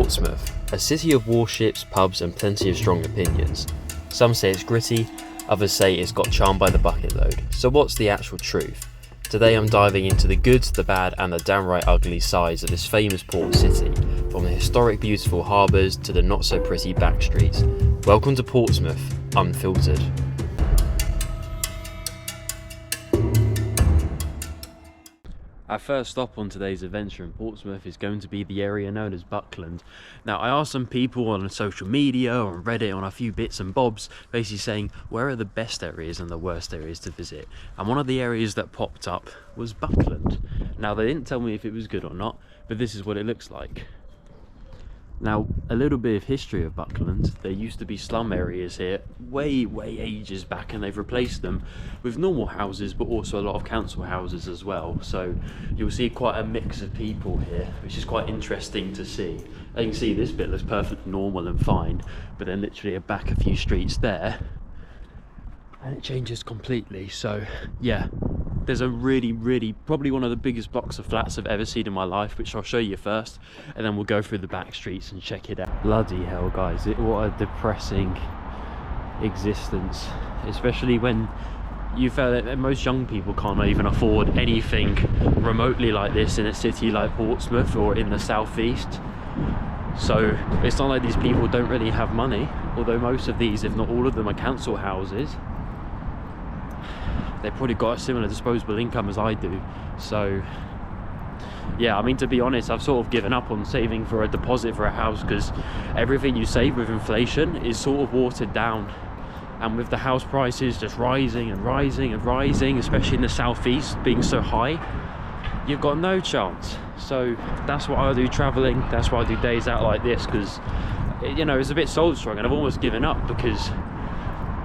Portsmouth, a city of warships, pubs and plenty of strong opinions. Some say it's gritty, others say it's got charmed by the bucket load. So what's the actual truth? Today I'm diving into the good, the bad and the downright ugly sides of this famous port city, from the historic beautiful harbours to the not so pretty backstreets. Welcome to Portsmouth, Unfiltered. Our first stop on today's adventure in Portsmouth is going to be the area known as Buckland. Now, I asked some people on social media, on Reddit, on a few bits and bobs, basically saying where are the best areas and the worst areas to visit. And one of the areas that popped up was Buckland. Now, they didn't tell me if it was good or not, but this is what it looks like. Now, a little bit of history of Buckland. There used to be slum areas here way ages back, and they've replaced them with normal houses, but also a lot of council houses as well. So you'll see quite a mix of people here, which is quite interesting to see. As you can see, this bit looks perfectly normal and fine, but then literally back a few streets there, and it changes completely. So yeah, there's a really probably one of the biggest blocks of flats I've ever seen in my life, which I'll show you first, and then we'll go through the back streets and check it out. Bloody hell, guys, what a depressing existence, especially when you feel that most young people can't even afford anything remotely like this in a city like Portsmouth or in the southeast. So it's not like these people don't really have money, although most of these, if not all of them, are council houses. They've probably got a similar disposable income as I do. So yeah, I mean, to be honest, I've sort of given up on saving for a deposit for a house, because everything you save with inflation is sort of watered down, and with the house prices just rising and rising and rising, especially in the southeast being so high, you've got no chance. So that's what I do traveling, that's why I do days out like this, because, you know, it's a bit soul destroying, and I've almost given up, because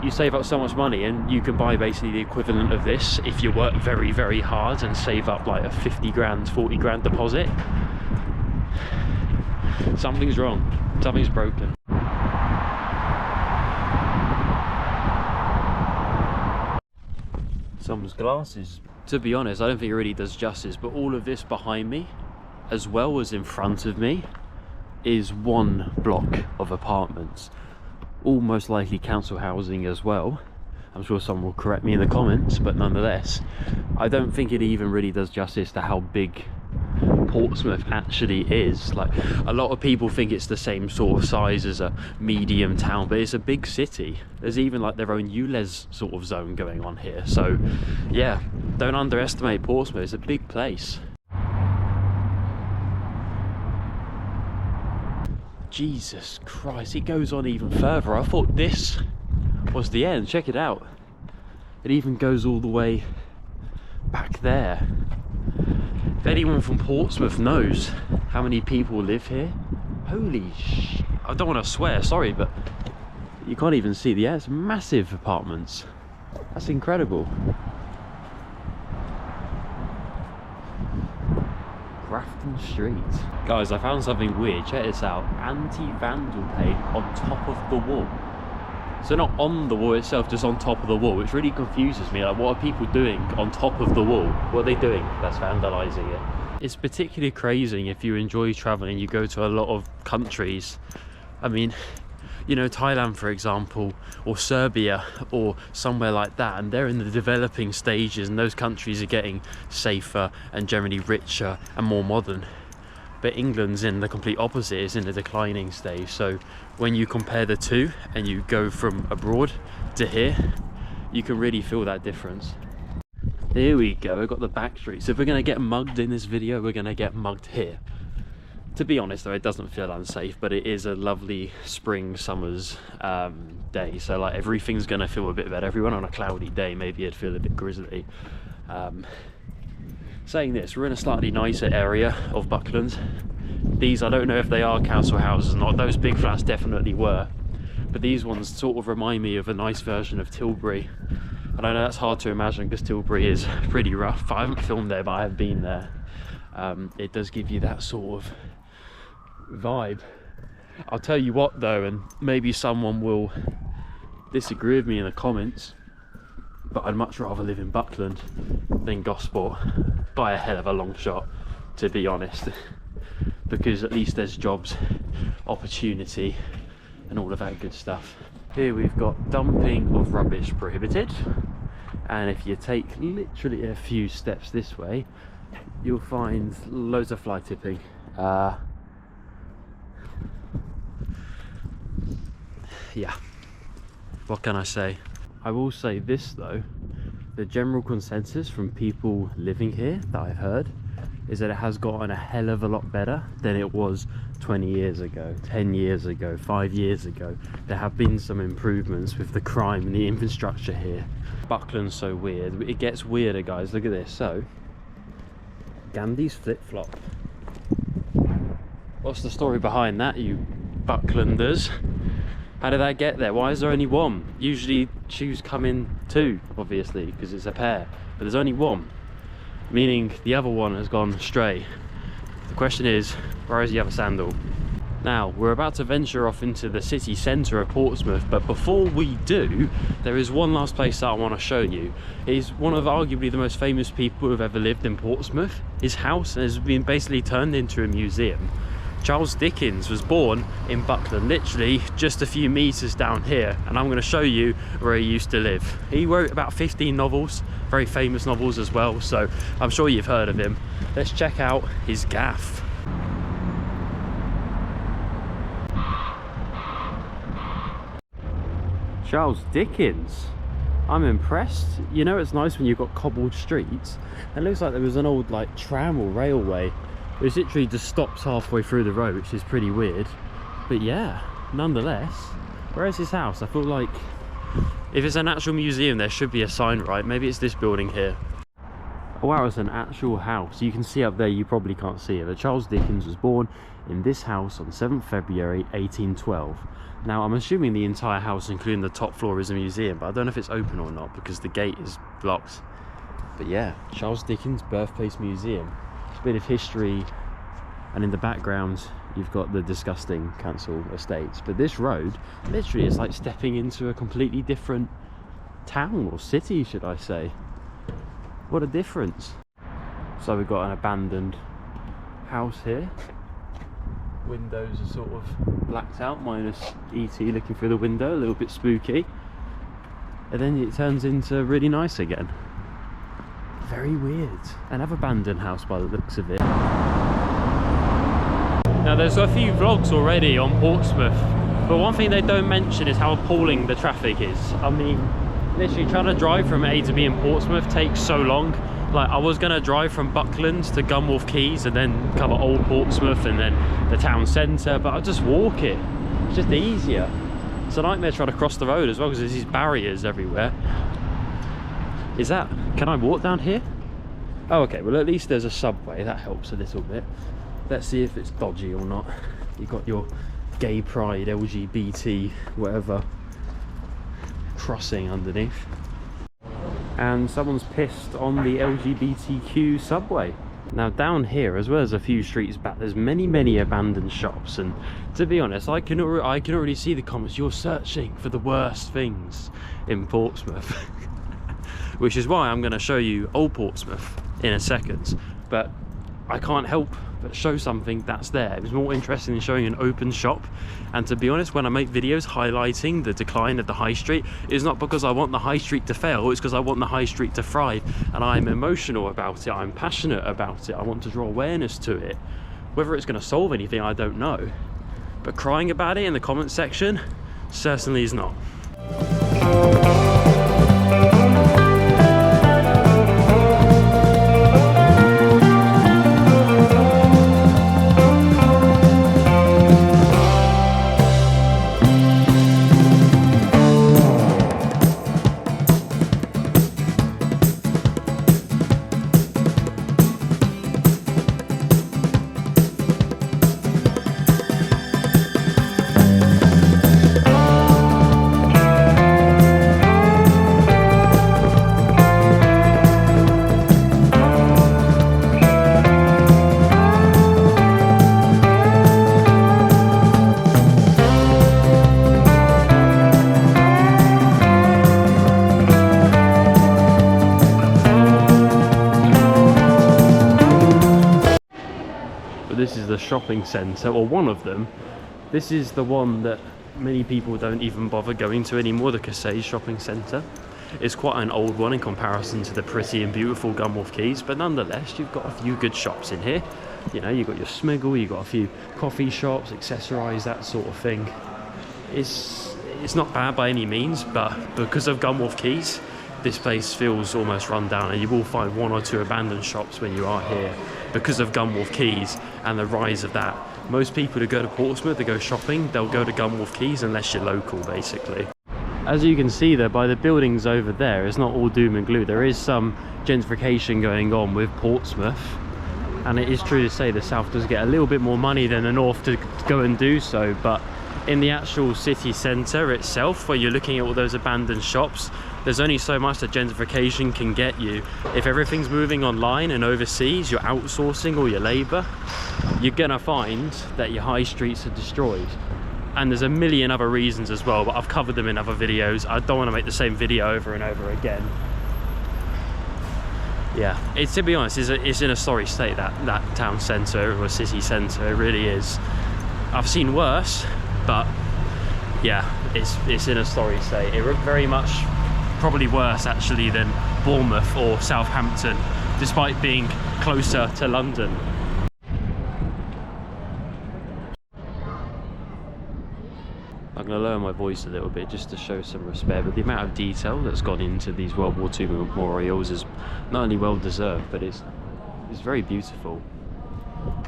you save up so much money and you can buy basically the equivalent of this if you work very hard and save up like a 50 grand, 40 grand deposit. Something's wrong, something's broken. Someone's glasses. To be honest, I don't think it really does justice, but all of this behind me, as well as in front of me, is one block of apartments. All most likely council housing as well. I'm sure someone will correct me in the comments, but nonetheless, I don't think it even really does justice to how big Portsmouth actually is. Like, a lot of people think it's the same sort of size as a medium town, but it's a big city. There's even like their own ULEZ sort of zone going on here. So yeah, don't underestimate Portsmouth. It's a big place. Jesus Christ, it goes on even further. I thought this was the end. Check it out. It even goes all the way back there. If anyone from Portsmouth knows how many people live here, holy sh... I don't want to swear, sorry, but you can't even see the... Yeah, it's massive apartments. That's incredible. Grafton Street. Guys, I found something weird. Check this out. Anti-vandal paint on top of the wall. So not on the wall itself, just on top of the wall, which really confuses me. Like, what are people doing on top of the wall? What are they doing that's vandalising it? It's particularly crazy if you enjoy travelling, you go to a lot of countries. I mean, you know, Thailand, for example, or Serbia, or somewhere like that, and they're in the developing stages, and those countries are getting safer and generally richer and more modern. But England's in the complete opposite, it's in a declining stage. So when you compare the two and you go from abroad to here, you can really feel that difference. Here we go, we've got the back streets. So if we're going to get mugged in this video, we're going to get mugged here. To be honest though, it doesn't feel unsafe, but it is a lovely spring summer's day, so like everything's gonna feel a bit better. Everyone on a cloudy day, maybe it'd feel a bit grizzly. Saying this, we're in a slightly nicer area of Buckland. These, I don't know if they are council houses or not. Those big flats definitely were, but these ones sort of remind me of a nice version of Tilbury. And I know that's hard to imagine because Tilbury is pretty rough. I haven't filmed there, but I have been there. It does give you that sort of vibe. I'll tell you what though, and maybe someone will disagree with me in the comments, but I'd much rather live in Buckland than Gosport by a hell of a long shot, to be honest. because at least there's jobs, opportunity and all of that good stuff. Here we've got dumping of rubbish prohibited, and if you take literally a few steps this way you'll find loads of fly tipping. Yeah, what can I say? I will say this though, the general consensus from people living here that I've heard is that it has gotten a hell of a lot better than it was 20 years ago, 10 years ago, 5 years ago. There have been some improvements with the crime and the infrastructure here. Buckland's so weird. It gets weirder, guys. Look at this. So, Gandhi's flip-flop. What's the story behind that, you Bucklanders? How did that get there? Why is there only one? Usually shoes come in two, obviously, because it's a pair. But there's only one, meaning the other one has gone astray. The question is, where is the other sandal? Now, we're about to venture off into the city centre of Portsmouth, but before we do, there is one last place that I want to show you. It's one of arguably the most famous people who have ever lived in Portsmouth. His house has been basically turned into a museum. Charles Dickens was born in Buckland, literally just a few meters down here, and I'm going to show you where he used to live. He wrote about 15 novels, very famous novels as well, so I'm sure you've heard of him. Let's check out his gaff. Charles Dickens, I'm impressed. You know, it's nice when you've got cobbled streets. It looks like there was an old like tram or railway. It literally just stops halfway through the road, which is pretty weird. But yeah, nonetheless, where is his house? I feel like if it's an actual museum, there should be a sign, right? Maybe it's this building here. Oh wow, it's an actual house. You can see up there, you probably can't see it, but Charles Dickens was born in this house on 7th February 1812. Now, I'm assuming the entire house, including the top floor, is a museum, but I don't know if it's open or not because the gate is locked. But yeah, Charles Dickens Birthplace Museum. A bit of history, and in the background you've got the disgusting council estates, but this road literally is like stepping into a completely different town or city, should I say. What a difference. So we've got an abandoned house here. Windows are sort of blacked out, minus ET looking through the window, a little bit spooky, and then it turns into really nice again. Very weird. Another abandoned house by the looks of it. Now there's a few vlogs already on Portsmouth, but one thing they don't mention is how appalling the traffic is. I mean, literally trying to drive from A to B in Portsmouth takes so long. Like, I was going to drive from Buckland to Gunwharf Quays and then cover Old Portsmouth and then the town centre, but I'll just walk it. It's just easier. It's a nightmare trying to cross the road as well because there's these barriers everywhere. Is that, can I walk down here? Oh, okay, well at least there's a subway, that helps a little bit. Let's see if it's dodgy or not. You've got your gay pride, LGBT, whatever, crossing underneath. And someone's pissed on the LGBTQ subway. Now down here, as well as a few streets back, there's many abandoned shops, and to be honest, I can already see the comments. You're searching for the worst things in Portsmouth. Which is why I'm going to show you Old Portsmouth in a second, but I can't help but show something that's there. It was more interesting in showing an open shop, and to be honest, when I make videos highlighting the decline of the high street, it's not because I want the high street to fail, it's because I want the high street to thrive, and I'm emotional about it, I'm passionate about it, I want to draw awareness to it. Whether it's going to solve anything, I don't know, but crying about it in the comment section certainly is not. the shopping centre, or one of them. This is the one that many people don't even bother going to anymore, the Cascais shopping centre. It's quite an old one in comparison to the pretty and beautiful Gunwharf Quays, but nonetheless, you've got a few good shops in here. You know, you've got your Smiggle, you've got a few coffee shops, accessorised, that sort of thing. It's not bad by any means, but because of Gunwharf Quays, this place feels almost run down, and you will find one or two abandoned shops when you are here because of Gunwharf Quays and the rise of that. Most people who go to Portsmouth to go shopping, they'll go to Gunwharf Quays unless you're local, basically. As you can see there, by the buildings over there, it's not all doom and gloom. There is some gentrification going on with Portsmouth, and it is true to say the south does get a little bit more money than the north to go and do so, but in the actual city centre itself, where you're looking at all those abandoned shops, there's only so much that gentrification can get you. If everything's moving online and overseas, you're outsourcing all your labour, you're gonna find that your high streets are destroyed. And there's a million other reasons as well, but I've covered them in other videos. I don't want to make the same video over and over again. Yeah, it's, to be honest, it's in a sorry state, that town centre or city centre. It really is. I've seen worse, but yeah, it's in a sorry state. It very much, probably worse actually than Bournemouth or Southampton, despite being closer to London. I'm going to lower my voice a little bit just to show some respect, but the amount of detail that's gone into these World War II memorials is not only well deserved, but it's very beautiful,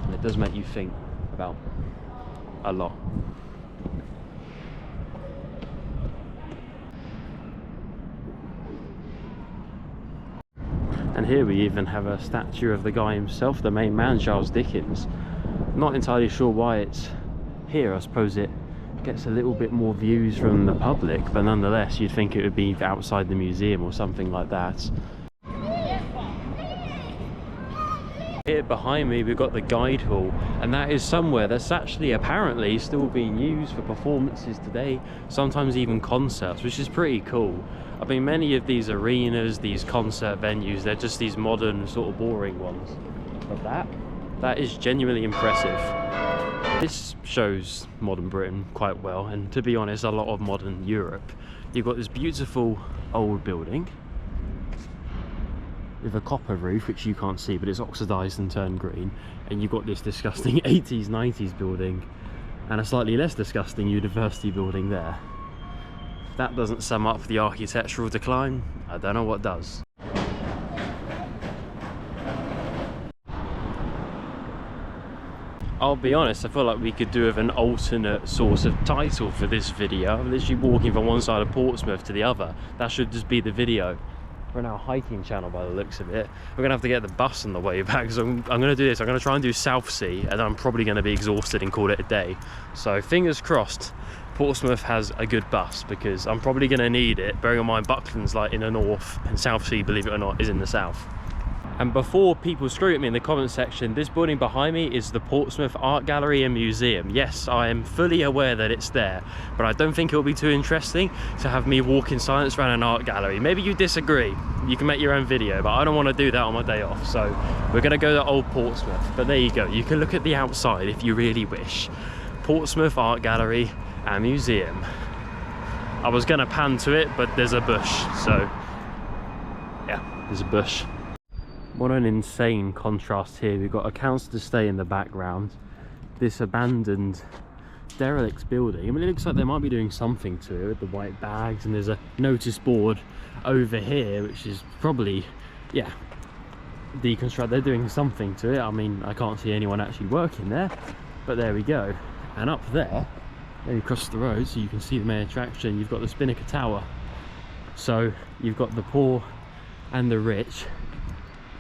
and it does make you think about a lot. And here we even have a statue of the guy himself, the main man, Charles Dickens. Not entirely sure why it's here. I suppose it gets a little bit more views from the public, but nonetheless you'd think it would be outside the museum or something like that. Here behind me we've got the guide hall, and that is somewhere that's actually apparently still being used for performances today, sometimes even concerts, which is pretty cool. I mean, many of these arenas, these concert venues, they're just these modern sort of boring ones, but that is genuinely impressive. This shows modern Britain quite well, and to be honest, a lot of modern Europe. You've got this beautiful old building with a copper roof, which you can't see, but it's oxidized and turned green, and you've got this disgusting 80s 90s building and a slightly less disgusting university building there. If that doesn't sum up the architectural decline, I don't know what does. I'll be honest, I feel like we could do with an alternate sort of title for this video. I'm literally walking from one side of Portsmouth to the other. That should just be the video. We're now a hiking channel by the looks of it. We're gonna have to get the bus on the way back, so I'm gonna do this. I'm gonna try and do Southsea, and I'm probably gonna be exhausted and call it a day. So fingers crossed Portsmouth has a good bus, because I'm probably gonna need it, bearing in mind Buckland's like in the north and Southsea, believe it or not, is in the south. And before people screw at me in the comment section, this building behind me is the Portsmouth Art Gallery and Museum. Yes, I am fully aware that it's there, but I don't think it'll be too interesting to have me walk in silence around an art gallery. Maybe you disagree, you can make your own video, but I don't want to do that on my day off. So we're going to go to Old Portsmouth, but there you go. You can look at the outside if you really wish. Portsmouth Art Gallery and Museum. I was going to pan to it, but there's a bush, so yeah, there's a bush. What an insane contrast here. We've got a council estate in the background, this abandoned derelict building. I mean, it looks like they might be doing something to it with the white bags, and there's a notice board over here which is probably, yeah, deconstruct. They're doing something to it. I mean, I can't see anyone actually working there, but there we go. And up there, then you cross the road so you can see the main attraction, you've got the Spinnaker Tower. So you've got the poor and the rich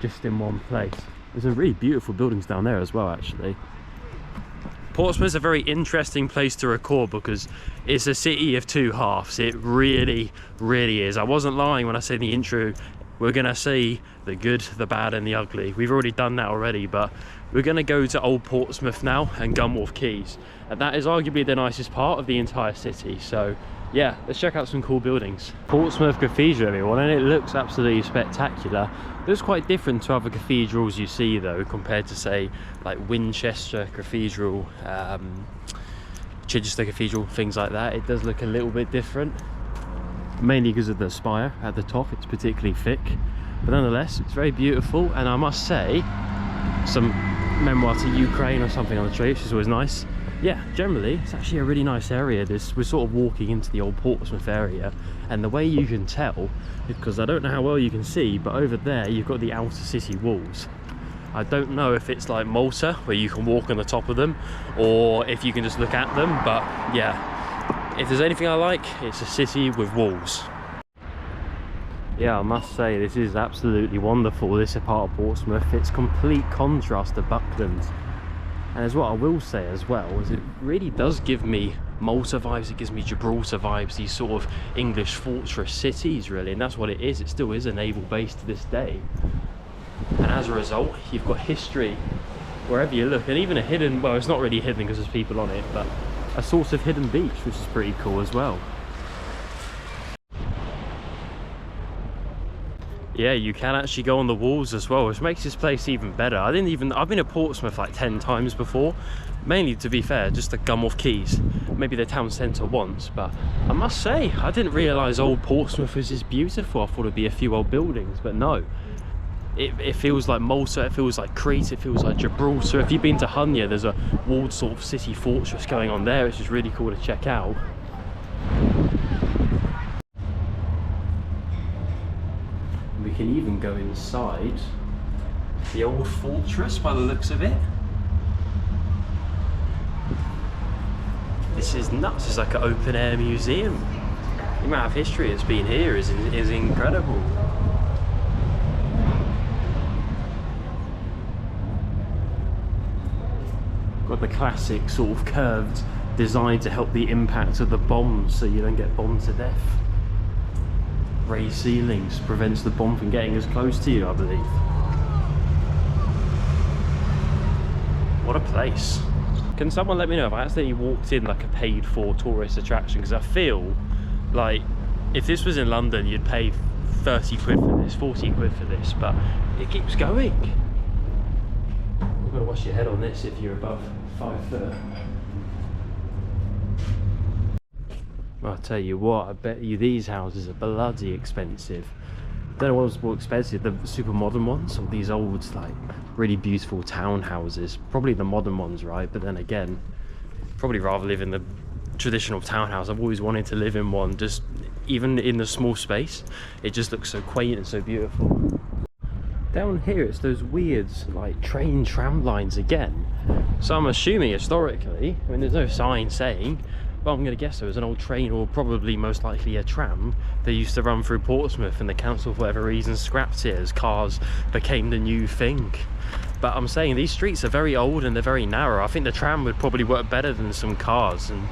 just in one place. There's some really beautiful buildings down there as well, actually. Portsmouth's a very interesting place to record because it's a city of two halves. It really, really is. I wasn't lying when I said in the intro we're gonna see the good, the bad and the ugly. We've already done that already, but we're gonna go to Old Portsmouth now and Gunwharf Quays, and that is arguably the nicest part of the entire city. So yeah, let's check out some cool buildings. Portsmouth Cathedral, everyone, and it looks absolutely spectacular. It looks quite different to other cathedrals you see though, compared to say like Winchester Cathedral, Chichester Cathedral, things like that. It does look a little bit different, mainly because of the spire at the top. It's particularly thick, but nonetheless it's very beautiful. And I must say, some memoir to Ukraine or something on the tree, which is always nice. Yeah, generally it's actually a really nice area. We're sort of walking into the Old Portsmouth area, and the way you can tell, because I don't know how well you can see, but over there you've got the outer city walls. I don't know if it's like Malta where you can walk on the top of them, or if you can just look at them, but yeah, if there's anything I like, it's a city with walls. Yeah, I must say this is absolutely wonderful, this part of Portsmouth. It's complete contrast to Buckland. And as what I will say as well is it really does give me Malta vibes, it gives me Gibraltar vibes, these sort of English fortress cities really, and that's what it is. It still is a naval base to this day. And as a result, you've got history wherever you look, and even a hidden, well, it's not really hidden because there's people on it, but a sort of hidden beach, which is pretty cool as well. Yeah, you can actually go on the walls as well, which makes this place even better. I've been to Portsmouth like 10 times before, mainly, to be fair, just the Gunwharf Quays, maybe the town centre once, but I must say, I didn't realise Old Portsmouth was this beautiful. I thought it'd be a few old buildings, but no. It feels like Malta, it feels like Crete, it feels like Gibraltar. If you've been to Hunya, there's a walled sort of city fortress going on there, which is really cool to check out. We can even go inside the old fortress by the looks of it. This is nuts. It's like an open air museum. The amount of history that's been here is incredible. Got the classic sort of curved design to help the impact of the bombs so you don't get bombed to death. Raised ceilings prevents the bomb from getting as close to you, I believe. What a place. Can someone let me know if I accidentally walked in like a paid for tourist attraction? Because I feel like if this was in London you'd pay 30 quid for this, 40 quid for this, but it keeps going. You've got to wash your head on this if you're above 5 foot. I'll tell you what, I bet you these houses are bloody expensive. I don't know what's more expensive, the super modern ones or these old, like, really beautiful townhouses. Probably the modern ones, right? But then again, probably rather live in the traditional townhouse. I've always wanted to live in one, just even in the small space. It just looks so quaint and so beautiful. Down here, it's those weird, like, tram lines again. So I'm assuming historically, I mean, there's no sign saying, but I'm going to guess there was an old train, or probably most likely a tram, that used to run through Portsmouth, and the council for whatever reason scrapped it as cars became the new thing. But I'm saying these streets are very old and they're very narrow. I think the tram would probably work better than some cars, and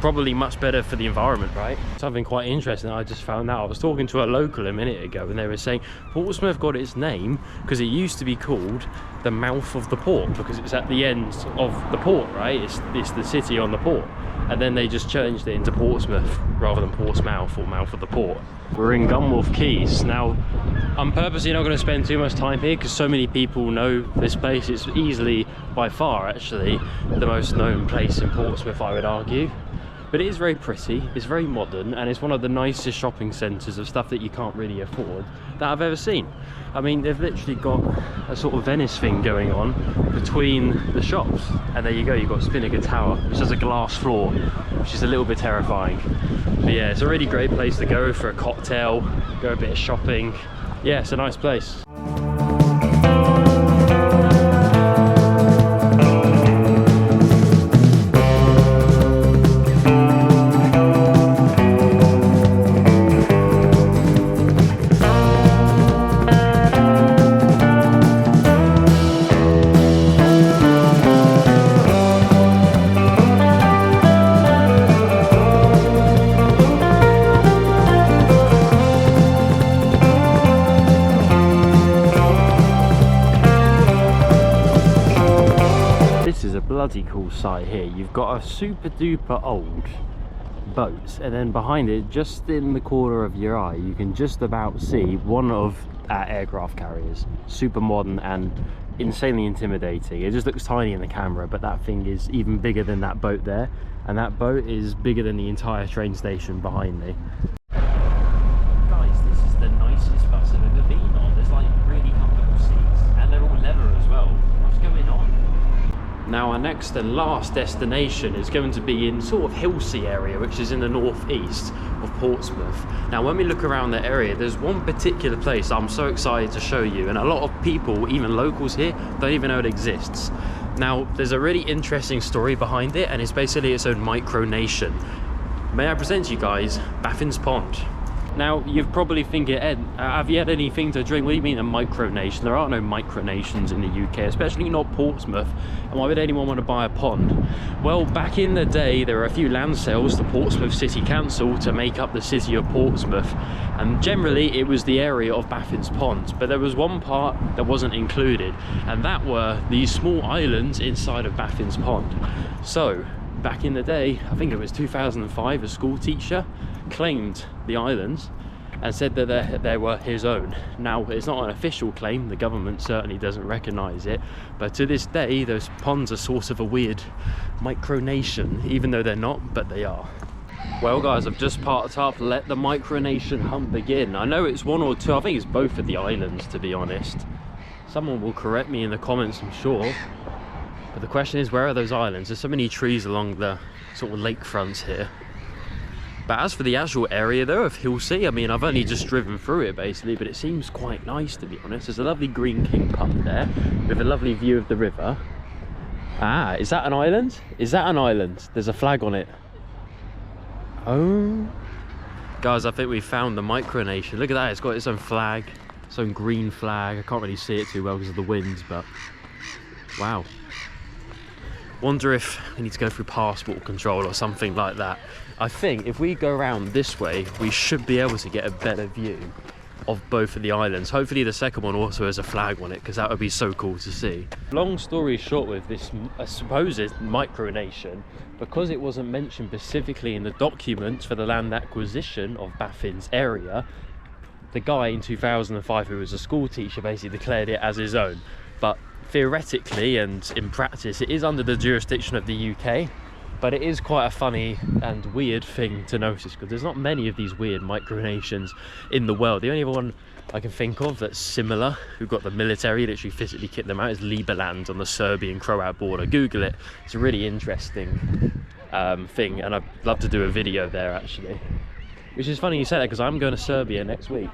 probably much better for the environment, right? Something quite interesting that I just found out. I was talking to a local a minute ago and they were saying Portsmouth got its name because it used to be called the mouth of the port, because it's at the end of the port, right? It's the city on the port. And then they just changed it into Portsmouth rather than Portsmouth or mouth of the port. We're in Gunwharf Quays. Now, I'm purposely not going to spend too much time here because so many people know this place. It's easily, by far actually, the most known place in Portsmouth, I would argue. But it is very pretty, it's very modern, and it's one of the nicest shopping centres of stuff that you can't really afford that I've ever seen. I mean, they've literally got a sort of Venice thing going on between the shops. And there you go, you've got Spinnaker Tower, which has a glass floor, which is a little bit terrifying. But yeah, it's a really great place to go for a cocktail, go a bit of shopping. Yeah, it's a nice place. bloody cool sight here. You've got a super duper old boat, and then behind it, just in the corner of your eye, you can just about see one of our aircraft carriers. Super modern and insanely intimidating. It just looks tiny in the camera, but that thing is even bigger than that boat there, and that boat is bigger than the entire train station behind me. Guys, this is the nicest bus I've ever been on. There's like really comfortable seats, and they're all leather as well. What's going on? Now our next and last destination is going to be in sort of Hilsea area, which is in the northeast of Portsmouth. Now when we look around the area, there's one particular place I'm so excited to show you, and a lot of people, even locals here, don't even know it exists. Now there's a really interesting story behind it, and it's basically its own micronation. May I present to you guys Baffin's Pond. Now, you're probably thinking, Ed, have you had anything to drink? What do you mean a micronation? There are no micronations in the UK, especially not Portsmouth. And why would anyone want to buy a pond? Well, back in the day, there were a few land sales to Portsmouth City Council to make up the city of Portsmouth. And generally, it was the area of Baffin's Pond. But there was one part that wasn't included, and that were these small islands inside of Baffin's Pond. So, back in the day, I think it was 2005, a school teacher claimed the islands and said that they were his own. Now, it's not an official claim, the government certainly doesn't recognise it, but to this day those ponds are sort of a weird micronation, even though they're not, but they are. Well guys, I've just parked up, let the micronation hunt begin. I know it's one or two, I think it's both of the islands, to be honest. Someone will correct me in the comments, I'm sure. But the question is, where are those islands? There's so many trees along the sort of lakefronts here. But as for the actual area though of Hilsea, I mean, I've only just driven through it basically, but it seems quite nice, to be honest. There's a lovely green king pub there with a lovely view of the river. Ah, is that an island? Is that an island? There's a flag on it. Oh. Guys, I think we found the micronation. Look at that, it's got its own flag, its own green flag. I can't really see it too well because of the winds, but wow. Wonder if we need to go through passport control or something like that. I think if we go around this way, we should be able to get a better view of both of the islands. Hopefully the second one also has a flag on it, because that would be so cool to see. Long story short with this supposed micronation, because it wasn't mentioned specifically in the documents for the land acquisition of Baffin's area, the guy in 2005 who was a school teacher basically declared it as his own. But theoretically and in practice it is under the jurisdiction of the UK, but it is quite a funny and weird thing to notice, because there's not many of these weird micronations in the world. The only other one I can think of that's similar, who've got the military literally physically kick them out, is Liberland on the Serbian-Croat border. Google it, it's a really interesting thing, and I'd love to do a video there actually. Which is funny you say that, because I'm going to Serbia next week.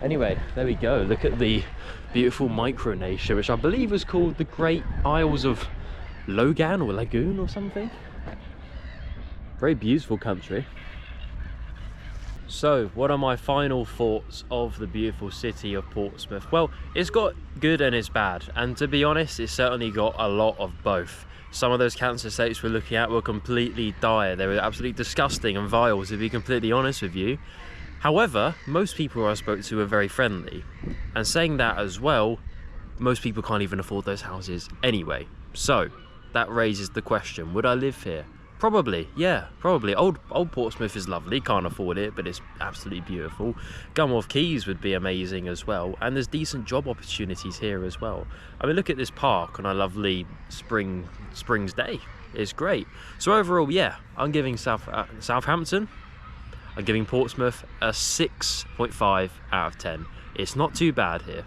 Anyway, there we go. Look at the beautiful micronation, which I believe was called the Great Isles of Logan or Lagoon or something. Very beautiful country. So, what are my final thoughts of the beautiful city of Portsmouth? Well, it's got good and it's bad, and to be honest, it's certainly got a lot of both. Some of those cancer estates we're looking at were completely dire. They were absolutely disgusting and vile, to be completely honest with you. However, most people I spoke to were very friendly. And saying that as well, most people can't even afford those houses anyway. So, that raises the question, would I live here? Probably, yeah, probably. Old Portsmouth is lovely, can't afford it, but it's absolutely beautiful. Gunwharf Quays would be amazing as well, and there's decent job opportunities here as well. I mean, look at this park on a lovely spring's day. It's great. So overall, yeah, I'm giving Southampton, I'm giving Portsmouth a 6.5 out of 10. It's not too bad here.